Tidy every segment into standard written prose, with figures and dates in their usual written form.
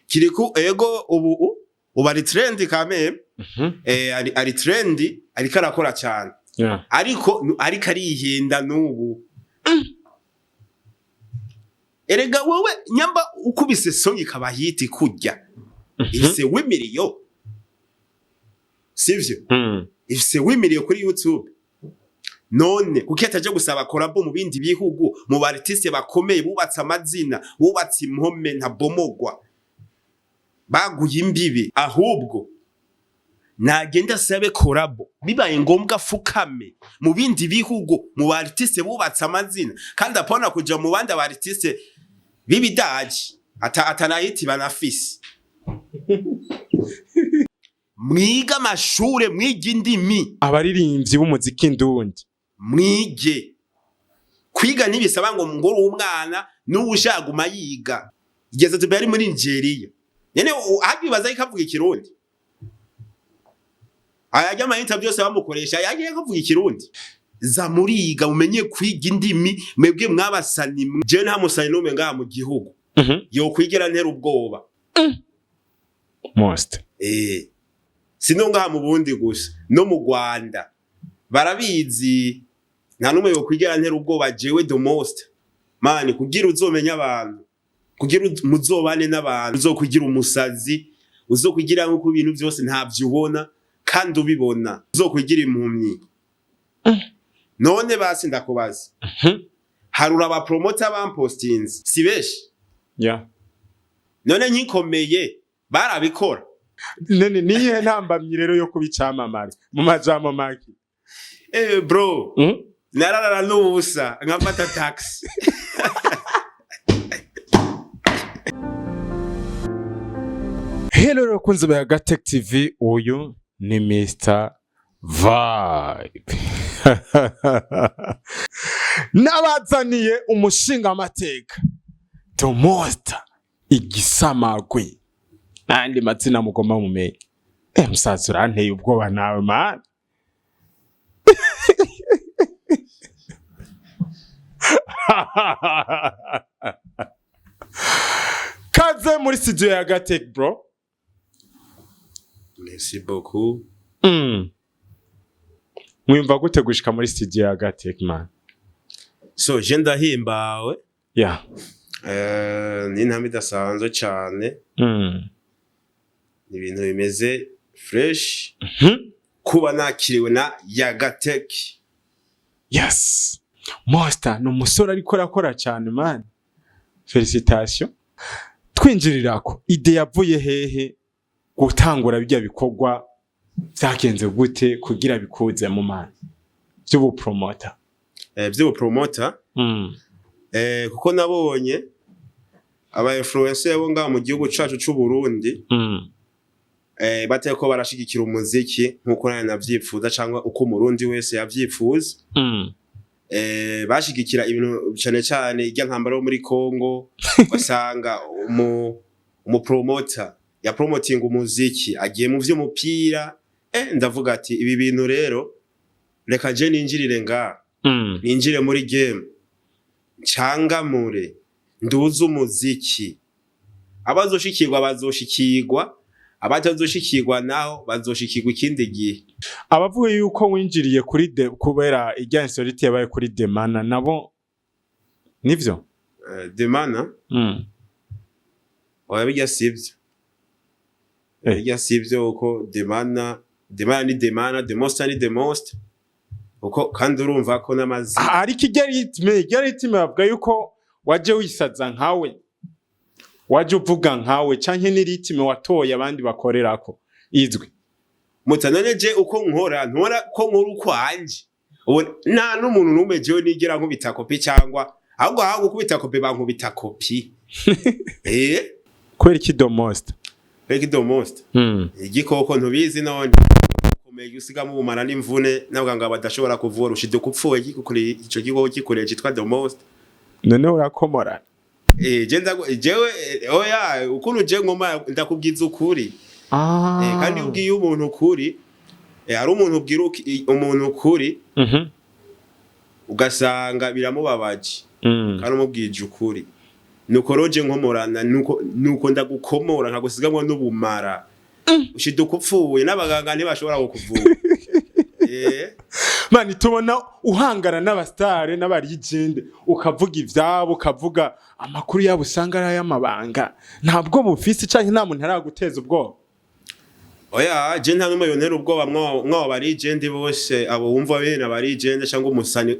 kiriku ego ubu ari trend kame ari trend ariko arakora cyane ariko arihenda nubu erega wowe nyamba ukubise song ikabahiti kujya ifise w'imiliyo sivyo ifise w'imiliyo kuri YouTube none kuki ataje gusaba collab mu bindi bihugu mu artiste bakomeye bubatse amazina bubatse impome ntabomogwa baguye imbibi ahubwo nagenda sabe collab bibaye ngombwa fukame mu bindi bihugu mu artiste bubatse amazina kandi apona kuja mu bandi artiste bibidaji atanayiti banafisi mwiga amashure mwiga indimi abaririmbyi b'umuziki ndundi mwige kwiga ntibisaba ngo ngoro umwana n'ubushaguma yiga igeze tubari muri Nigeria nyene hagibaza ikavuga ikirundi ayajya mahita byose bamukoresha yagiye kuvuga ikirundi za muriga umenye kwiga indimi mwebwe mwabasani je nta musani n'umwe ngaha mu gihugu yo kwigera ntera ubwoba most sino ngaha mu Burundi gusa no mu Rwanda barabizi nta numwe yo kwigera ntera ubwoba jewe the most mani kugira uzomenya abantu kugira muzobane n'abantu uzokwigira umusazi uzokwigira nko ibintu byose ntavyo ubona kandi ubibona uzokwigira impumyi none basi ndakubaza harura aba promoter bampostinze sibeshi none nyikomeye barabikora none niye ntambamye rero yo kubicamamara mu majambo maki bro nararara n'ubusa nkafata taxi Hello rakunze ba Yaga Tech TV uyu ni Mr Vibe nabazaniye umushinga amateka the most igisamagwe nandi mazina mugoma mumenye musaza uranteye ubwoba nawe man kaze muri studio ya Yaga Tech bro. Merci beaucoup. Mwimva gute gushika muri studio ya Yaga Tech man? So je ndahimbawe. Ni ntami dasanzwe cyane. Ni ibintu bimeze fresh. Kuba nakiriwe na Yaga Tech. Yes. Monster no musore ariko rakora cyane man. Félicitations. Twinjirirako ide yavuye hehe gutangura bijya bikorwa byakenze gute kugira bikuze mu man by'ubu promoter kuko nabonye aba influencer bo ngaho mu gihugu cacu c'u Burundi bateye ko barashigikira umuziki nkuko navyifuza cyangwa uko umurundi wese yavyifuza bashigikira ibintu cyane cyane ijya nkambaro muri Kongo basanga umu promoter ya promoting umuziki agiye mu vy'umupira ndavuga ati ibi bintu rero reka je ninjirire nga ninjire muri game cangamure nduze umuziki abazoshikirwa abatazoshikirwa naho bazoshikirwa ikindi gihe abavuga yuko winjiriye kuri kubera ijya insolite yabaye kuri demana nabo nivyo demana oya bijya sivyo uko demana ni demana the most uko kandi urumva ko namazi ariko igeritime bavuga yuko waje wisaza nkawe waje uvuga nkawe canke n'iritime watoye abandi bakorerako izwi mutananeje uko nkora ko nkuru kwanje nta n'umuntu numwe jewe nigira nkubita kopi cyangwa ahubwo kubita kopi bankubita kopi kweri kidomost igikoko ntubizi none ukomeye usiga mu bumara n'imvune nabwo badashobora kuvura ushide kupfuye gikukuri ico gigo gikoreye citwa the most none urakomora jewe oya ukuntu je ngoma ndakubwiza ukuri kandi ubwiye umuntu ukuri ari umuntu ubwira umuntu ukuri ugasanga biramubabaje kandi umubwije ukuri nuko roje nkomorana nuko ndagukomora nkagusigamwe n'ubumara ushiduka upfuye n'abaganga ntibashobora kukuvura mani tubona uhangara n'abastare n'abarijende ukavuga ivyabo ukavuga amakuru yabo usanga ari ay'amabanga ntabwo bufisi canke nta muntu araguteza ubwoba oya je nta numwe yontera ubwoba mwo barijende bose abo wumva bene barijende cyangwa umusani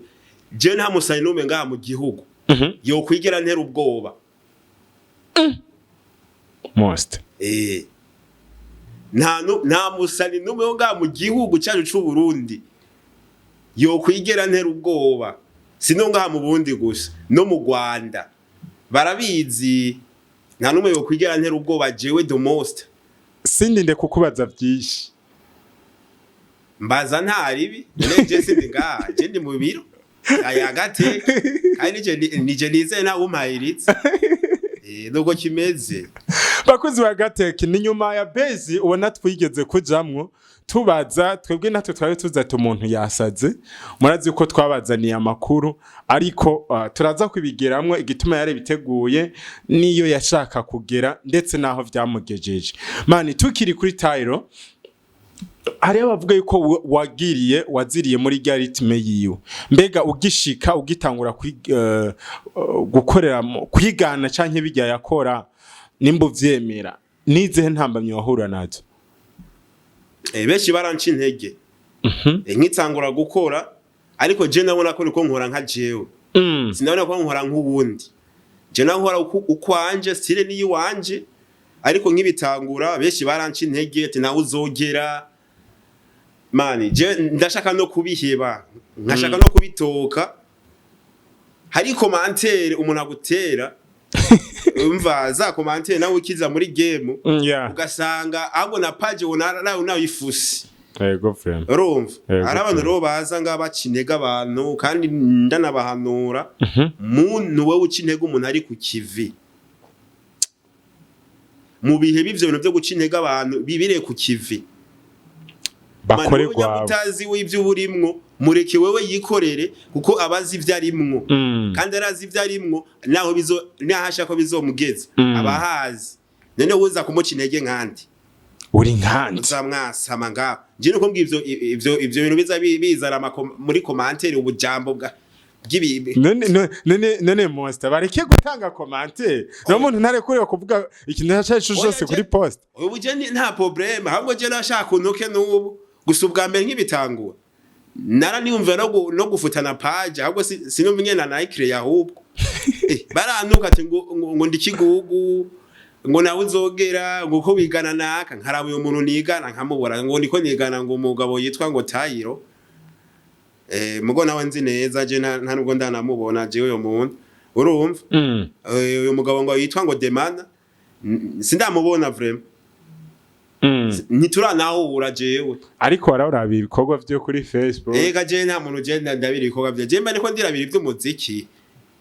je nta musani numwe ngaha mu gihugu yo kwigera ntera ubwoba most nta musani numwe ngaha mu gihugu cyacu c'u Burundi yo kwigera ntera ubwoba sino ngaha mu Burundi gusa no mu Rwanda barabizi nta numwe yo kwigera ntera ubwoba jewe the most sindinde kukubaza byinshi mbaza ntaribi neje sindi ngaha je ndi mu biro ayagate kandi nije nize na umpayiritse nuko kimeze bakozi ba gateke ni nyuma ya bezi ubona twigeze kujamwo tubaza twebwe natwe twari tuzata umuntu yasaze murazi uko twabazaniye amakuru ariko turaza kwibigeramwe igituma yare biteguye niyo yashaka kugera ndetse naho vyamugejeje mani tukiri kuri Tyro hari abavuga yuko waziriye muri ritme yiwe mbega ugishika ugitangura gukorera kwigana canke bijya yakora nimba uvyemera nize ntambamye wahura nazo benshi baranci intege nkitsangura gukora ariko je nabona ko niko nkora nka jewe sinabona ko nkora nk'ubundi je nankora ukwanje stile ni yiwanje ariko nk'ibitangura benshi baranci intege ati nawe uzogera mani je ndashaka no kubiheba nkashaka no kubitoka hari commentaire umuntu agutera umva za commentaire nawe ukiza muri game ugasanga ahubwo na page nawe ifusi yego friend urumva ari abantu ro baza nga bacinega abantu kandi ndanabahanura muntu we ucinega umuntu ari ku kivi mu bihe bivyo bintu byo gucinega abantu bibire ku kivi bakorerwa utazi w'ivyo burimwo mureke wewe yikorere kuko abazi ivyarimwo kandi arazi ivyarimwo naho nahasha ko bizomugeza abahazi none uza kumuca intege nkandi uri nkandi uzamwasama ngaho je nuko mbwivyo ivyo bintu biza bizara muri commentaire ubujambo bwa none monster bareke gutanga commentaire no muntu ntare kuri kuvuga ikintu cyose cyose kuri post ubu je nta problème ahubwo je nashaka kunuke n'ubu gusa ubwa mbere nk'ibitangura naraniyumvira no gufutana page ahubwo sinumva ingena nayikire yahubwo baranuka ati ngo ndikigugu ngo nawe uzogera ngo ko bigana naka nkarabuye umuntu nigana nkamubura ngo ndiko nigana ngo umugabo yitwa ngo Tyro mugo nawe nzi neza je nta nubwo ndanamubona je uyo muntu urumva uyo mugabo ngo yitwa ngo Demana sindamubona vraiment ntituranaho jewe ariko warabira ibikorwa byo kuri Facebook je nta muntu je ndabira ibikorwa byo je mba niko ndirabira iby'umuziki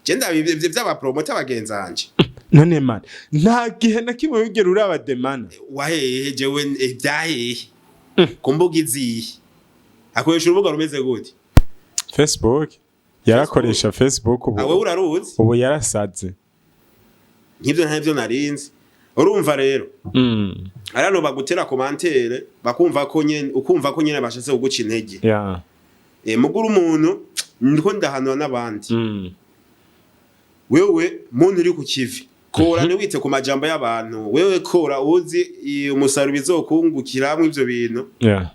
je ndabira by'aba promoter bagenzanje none man nta gihe na kimwe wigera uraba Demana wahehe jewe byahehe kumbuga izihe akoresha urubuga rumeze gute Facebook yarakoresha Facebook ubu awe uraruzi ubu yarasaze nk'ibyo narinzi urumva rero arano bagutera commentaire bakumva ko nyene ukumva ko nyene bashatse kuguca intege muguru umuntu ndiko ndahanwa n'abandi wewe muntu uri ku kivi kora wite ku majambo y'abantu wewe kora uzi umusaruro bizokungukiramwe ivyo bintu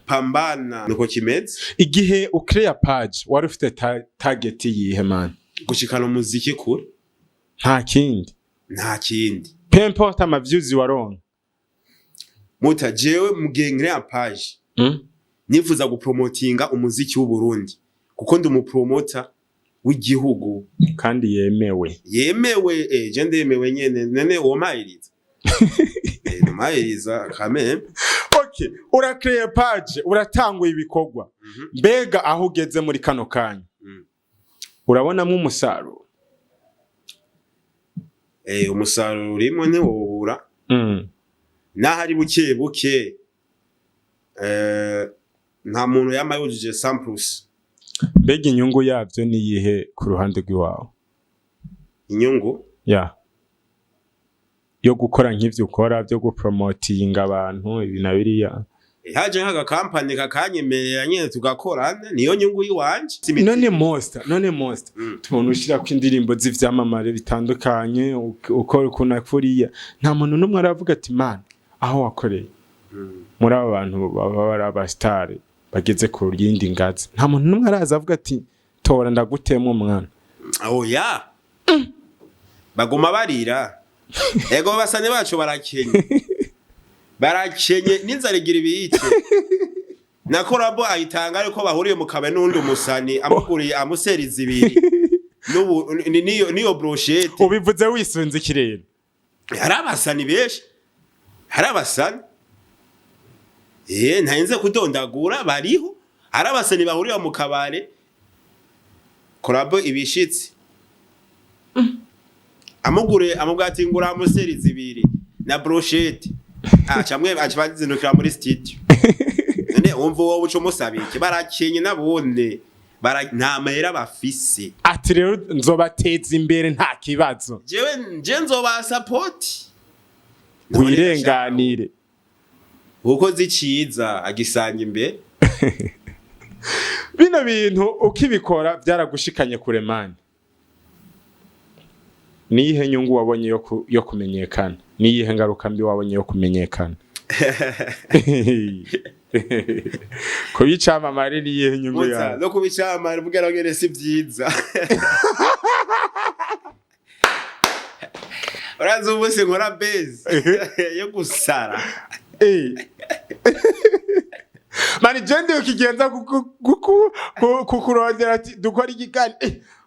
pambana nuko kimeze igihe ukreya page wari ufite target yihe man gushikana umuziki kure nta kindi pemporta ama views waron muta jewe mugengre page nifuza gupromotinga umuziki w'u Burundi kuko ndi umupromoter w'igihugu kandi yemewe je ndemewe nyene nene womayiriza mayiriza kame okay urakreya page uratanguye ibikorwa mbega aho ugeze muri kano kanya urabona mu umusaruro umusaruro urimo ntiwobura nahari buke nta muntu yamayujije samples mbega inyungu yavyo ni yihe ku ruhande rw'iwawe inyungu yo gukora nk'ivyo ukora byo gupromotinga abantu ibi na biriya haje nk'aga company kakanyemerera nyene tugakorana niyo nyungu yiwanje none monster tubona ushira ko indirimbo z'ivyamamare bitandukanye ukora kunakuriya nta muntu numwe aravuga ati man aho wakoreye muri aba bantu baba aba star bageze ku yindi ngazi nta muntu numwe araza avuga ati tora ndagutemwe mwana oya baguma barira ego basane bacu barakenye n'inzarigira ibiyice na korabo ayitanga ariko bahuriye mu kabe n'undi umusani amuguriye amuseriza ibiri niyo brochette ubivuze wisunze ikirere hari abasani benshi hari abasani ntayenze kudondagura bariho hari abasani bahuriye mu kabare korabo ibishitsi amubwati ngura amuseriza ibiri na brochette chamwe achibazinukira muri studio none umva wowe uco musabike barakenye nabone ntamera bafise ati rero nzobateza imbere nta kibazo je nzoba support wirenganire uko ziciza agisanga imbere bino bintu ukibikora byaragushikanye kure mani niyihe nyungu wabonye yo kumenyekana niyihe ngaruka mbi wabonye yo kumenyekana kubicamamare niyihe nyungu ya no kubicamamare bugaragere si byiza uraza ubuse nkora base yo gusara mani jende ukigenza kukurondera ati dukora igikani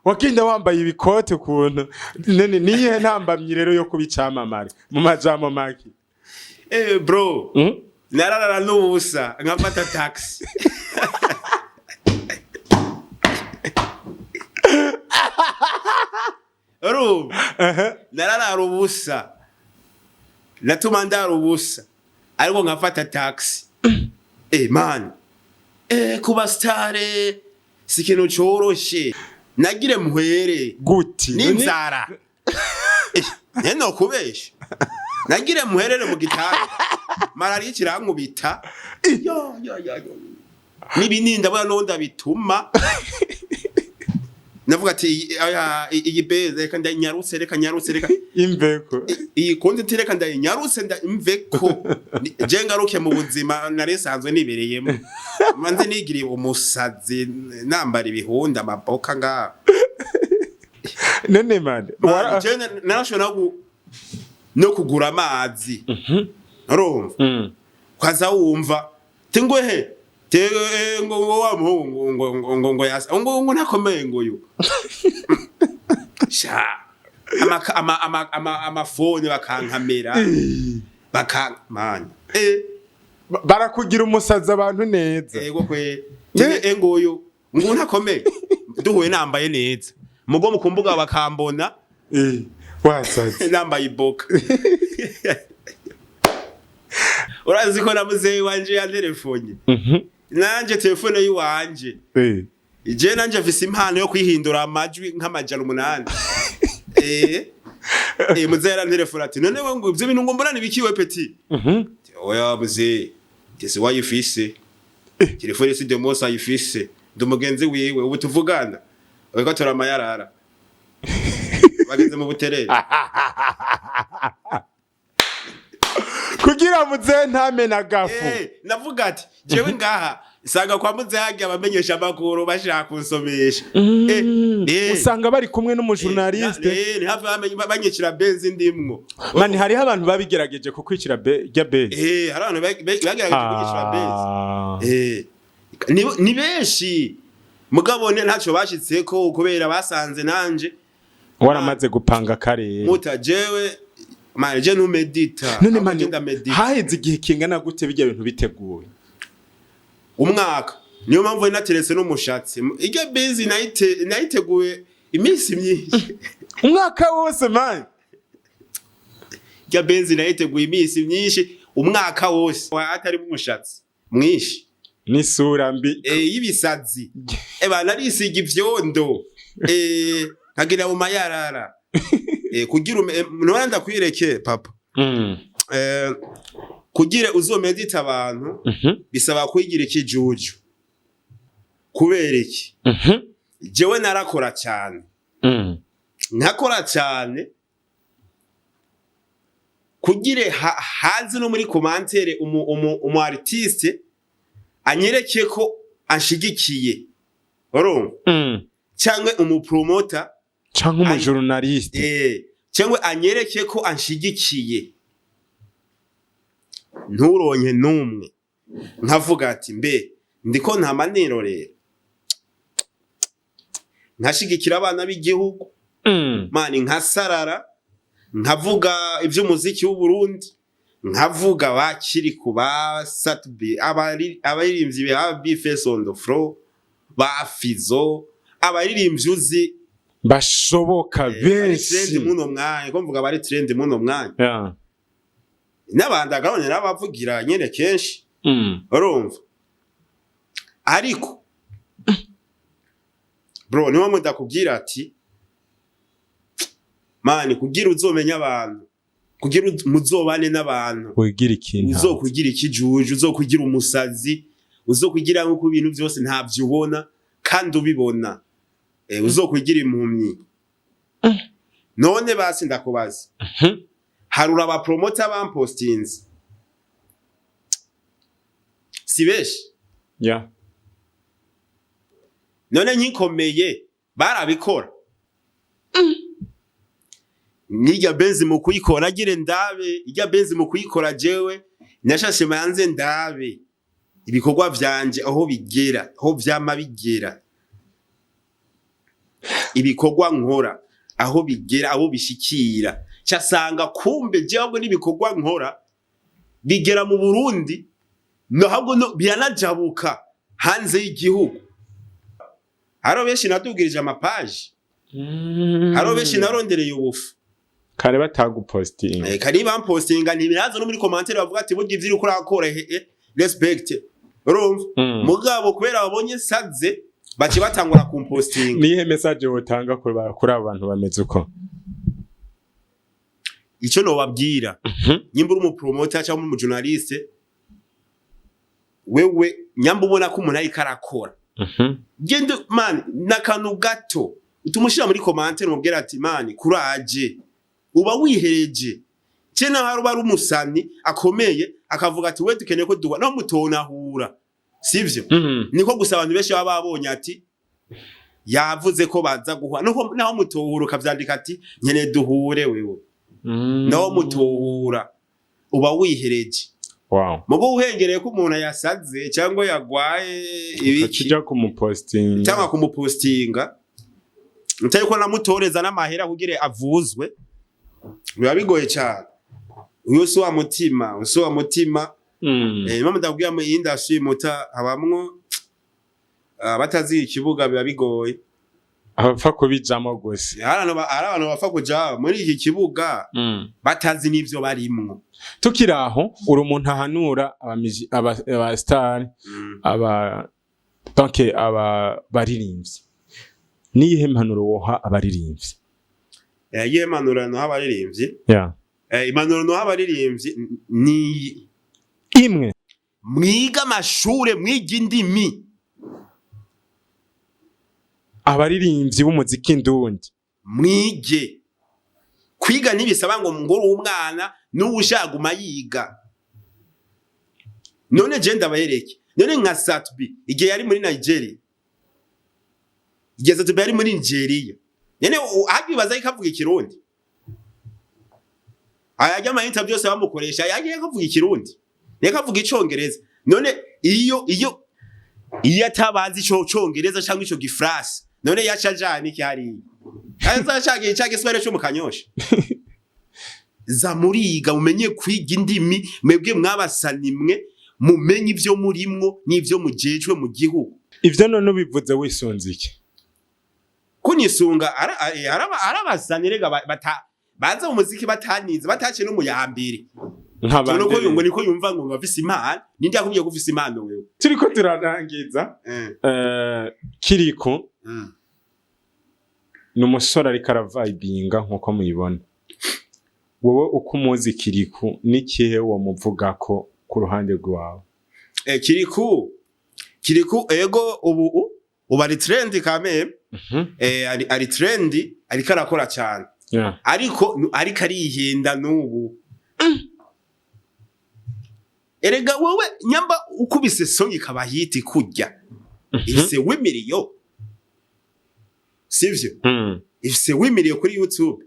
wakinda wambaye ibikote kuntu nene niyihe ntambamyi rero yo kubicamamare mu majambo maki bro nararara n'ubusa nkafata taxi nararara ubusa natuma ndara ubusa ariko nkafata taxi man kuba stare si ikintu coroshe nagire muhere guti n'inzara neno kubesha nagire muherere mu gitanda marari ikirankubita yo nibininda bwa nonda bituma navuga ati iyi beze reka ndanyarutse reka imveko iyi konti reka ndanyarutse imveko je ngaruke mu buzima naresanzwe nibereyemo manze nigiriye umusazi nambara ibihunda amaboka nga nene man je narashona no kugura amazi urumva kwaza wumva tingwehe ngo wa muhungu ngo yasa ngo nakomeye ngo yo sha amafone bakankamera man barakugira umusazi abantu neza yego kwe ngoyo ngo nakomeye duhuye nambaye neza mugo mukumbuga bakambona wasazi nambaye iboka urazi ko namuze wanje ya telefone nanje telefone yiwanje je nanje afise impano yo kwihindura amajwi nk'amajana 8 muzera telefone ati none ngo ivyo bintu ngo mbona nibikiwe petit oya muze tese wayifise telefone si de mosa yifise ndumugenzi wiwe ubu tuvugana wego tora amayarara bageze mu buterere kugira muze ntamena gafu navuga ati jewe ngaha isanga kwa muze hagi abamenyesha makuru bashaka kunsomesha usanga bari kumwe n'umujournaliste ni hafi banyekira benzi ndimwo mani hari abantu babigerageje kukwicira ya benzi hari abantu bagerageje kukwicira benzi ni benshi mugabone ntaco bashitseko kubera basanze nanje waramaze gupanga kare muta jewe manje je numedita none manje haheze igihe kingana gute bijya bintu biteguye umwaka niyo mpamvu nateretse n'umushatsi iryo bezi nayiteguye iminsi myinshi umwaka wose man iryo bezi nayiteguye iminsi myinshi umwaka wose atari umushatsi mwinshi n'isura mbi yibisazi narisiga ivyondo nkagira mu mayarara kugira none ndakwireke papa kugira uzomedita abantu bisaba kwigira ikijuju kubera iki jewe narakora cyane nkakora cyane kugire hanze no muri commentaire umu artiste anyereke ko anshigikiye cyangwa umu promoter cyangwa umu journaliste cyangwa anyereke ko anshigikiye nturonke numwe nkavuga ati mbe ndiko nta manero rero nkashigikira abana b'igihugu mani nkasarara nkavuga iby'umuziki w'u Burundi nkavuga bakiri ku ba Satbi abaririmbyi ba Face on the floor ba Fizo abaririmbyi uzi bashoboka benshi trend muno mwanya ko mvuga bari trend muno mwanya n'abandi agabone n'abavugira nyene kenshi urumva ariko bro niwe mudakubwira ati mani kugira uzomenya abantu kugira muzobane n'abantu kugira ikintu uzokugira ikijuju uzokugira umusazi uzokugira nko ibintu byose ntavyo ubona kandi ubibona uzokugira impumyi none basi ndakubaza harura aba promoter bampostinze sibeshi none nyikomeye barabikora nijya benzi mu kuyikora agire ndabe ijya benzi mu kuyikora jewe nashashe manze ndabe ibikorwa vyanje aho bigera aho vyama bigera ibikorwa nkora aho bigera aho bishikira cyasanga kumbe jewe n'ibikorwa nkora bigera mu Burundi nahabwo no biranajabuka hanze y'igihugu haro benshi natubwirije amapaji haro benshi narondereye ubufu kare batagupostinga kari bampostinga ntibiraza no muri commentaire bavuga ati burya ivyo uriko urakora respect urumva mugabo kubera babonye saze baci batangura kumpostinga nihe message wotanga kuri abantu bameze uko ico no babwira nyimba uri mu promoter cyangwa mu journaliste wewe nyamba ubona ko umuntu ari karakora gende man nakanu gato utumushira muri commentaire mubwira ati man kuraje uba wihereje cyena haruba ari umusani akomeye akavuga ati we dukeneye ko duwa no mutonahura sivyo niko gusa abantu benshi baba babonye ati yavuze ko baza guhwa naho mutohura ukavyandika ati nkene duhure wewe naho mutohura uba wihereje mugo uhengereye ko umuntu yasaze cyangwa yagwaye ibiki kijya kumupostinga cyangwa kumupostinga ntari ko namutoreza n'amahera kugire avuzwe biba bigoye cyane uyo so wa mutima mama ndabwiye mu industry muta habamwo batazi ikibuga biba bigoye abapfa kubijamo gose abantu bapfa kuja muri iki kibuga batazi n'ivyo barimwo tukiraho uri umuntu ahanura aba star aba baririmbyi nihe mpanuro woha abaririmbyi ye manuro no abaririmbyi impanuro no abaririmbyi ni imwe mwiga amashure mwiga indimi abaririmbyi b'umuziki ndundi mwige kwiga ntibisaba ngo ngoro umwana n'ubushaguma yiga none je ndabayereke none nka Satbi igihe yari muri Nigeria igihe Satbi yari muri Nigeria nene hagibaza ikavuga ikirundi ayajya ama interview byose bamukoresha yagiye kavuga ikirundi nekavuga icongereza none iyo atabazi ico congereza cyangwa ico gifrasi none yacajana iki hari azashage cyage swere cyo mukanyosha za muriga mumenye kwiga indimi mwebwe mwabasanimwe mumenye ivyo murimwo n'ivyo mujejwe mu gihugu ivyo none ubivuze wisunze iki kunisunga arabasanirega baza mu muziki batanize batace no mu yambere nk'abandi ngo niko yumva ngo bafise imana nindi yakubwiye gufise imana wewe turiko turarangiza kiriko numusore ari karavibinga nkuko muyibona wowe uko umuzi Kiriku n'ikihe wamuvuga ko ku ruhande rwawe? Kiriku ego ubu ari trend kameme. Ari trend ariko arakora cyane. Ariko arihenda n'ubu. Erega wowe nyamba ukubise songi kaba hiti kujya. Ifise w'imiliyo. Sivyo? Ifise w'imiliyo kuri YouTube.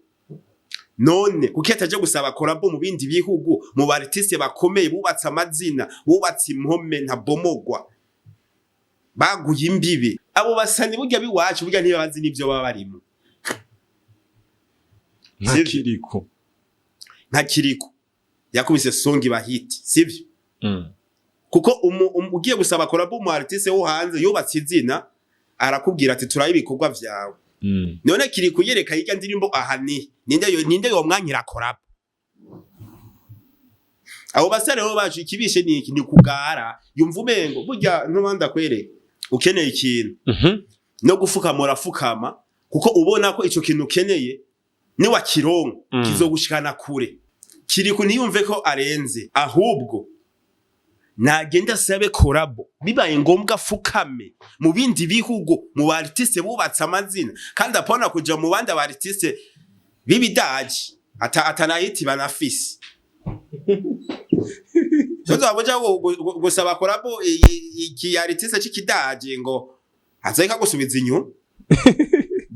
None kuki ataje gusaba korabo mu bindi bihugu mu artiste bakomeye bubatse amazina, bubatse impome ntabomogwa. Baguye imbibi. Abo basani burya biwacu burya ntibabazi nivyo baba barimo. Nta Kiriku yakubise songi bahiti, sivyo? Kuko ugiye gusaba korabo mu artiste wo hanze yubatse izina arakubwira ati turaye ibikorwa vyawe. None Kiriku yereka hirya ndirimbo ahani ninde yo mwanyira korabo. Abo basare bo bacu ikibishe ni kugara yumva umengo burya ntubanda kwere ukeneye ikintu no gufukama fukama kuko ubona ko ico kintu ukeneye ni wakironka kizogushikana kure. Kiriku ntiyumve ko arenze ahubwo nagenda sabe korabo bibaye ngombwa fukame mu bindi bihugu mu artiste bubatse amazina kandi apona kuja mu bandi artiste bibidaji atanayiti banafisi. Sozo aboja gusaba korabo iki artiste cikidaje ngo azeka gusubiza inyo.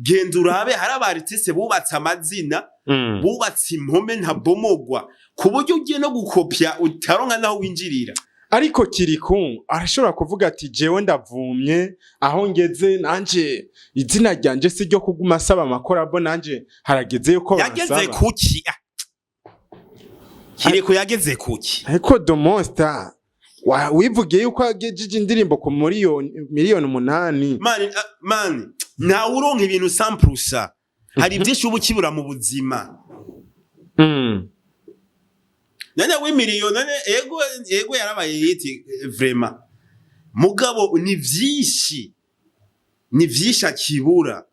Genda urabe hari artiste bubatse amazina bubatse impome ntabomogwa kuburyo ugiye no gukopya utaronka naho winjirira. Ariko Kiriku arashobora kuvuga ati jewe ndavumye aho ngeze nanje izina ryanje si ryo kuguma saba amakorabo nanje harageze yuko bansaba. Yageze kuki? Kiriku yageze kuki? Ariko The Monster wivugiye yuko agejeje indirimbo ku miliyoni 8. Man na uronka ibintu 100%. Hari byinshi ubu kibura mu buzima. Nanya w'imiliyo nane ego yarabaye yiti vraiment. Mugabo ni vyinshi akibura.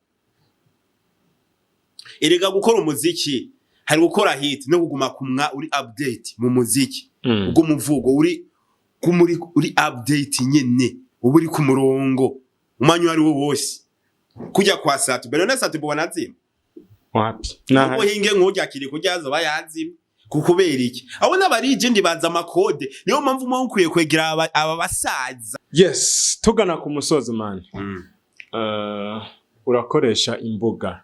Erega gukora umuziki hari gukora hit no kuguma kumwa uri update mu muziki. Ubwo muvugo uri update nyene uburi ku murongo umanyu ari wo wose kujya kwa satu bene satu bwana zima wapi naho hinge nkujya kiri kujyazo bayazima kukubera iki abo n'abarije ndi baza makode niyo mpamvu mu ukwiye kwegera aba basaza. Yes, tugana ku musozo man. Urakoresha imbuga.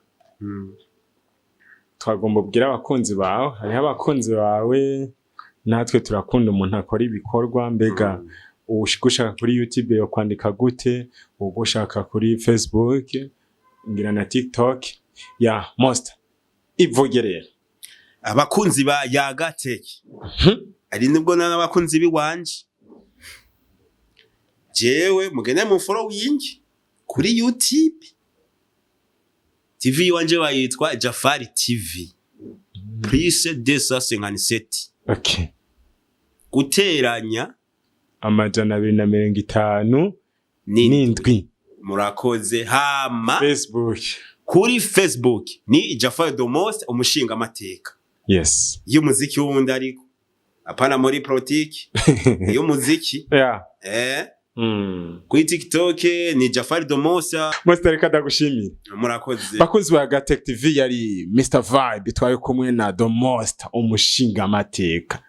Twagomba kubwira abakunzi bawe, hariho abakunzi bawe natwe turakunda umuntu akora ibikorwa mbega ushaka kuri YouTube yo kwandika gute, ushaka kuri Facebook ngira na TikTok ya Monster ivugerera abakunzi ba Yaga teki. Ari nibwo n'abakunzi biwanje jewe mugene mu follow yingi kuri YouTube TV wanje bayitwa Jafari TV Prise 257. Okay. Guteranya amajana 250 n'indwi. Murakoze hama Facebook. Kuri Facebook ni Jafari the Most umushinga amateka. Yes. Y'umuziki wundi ariko apana muri politiki y'umuziki. Yeah. Kuri TikTok ni Jafari the Most. Monster reka ndagushimira. Murakoze. Bakunzi ba Yaga TV yari Mr Vibe twaye kumwe na The Most umushinga amateka.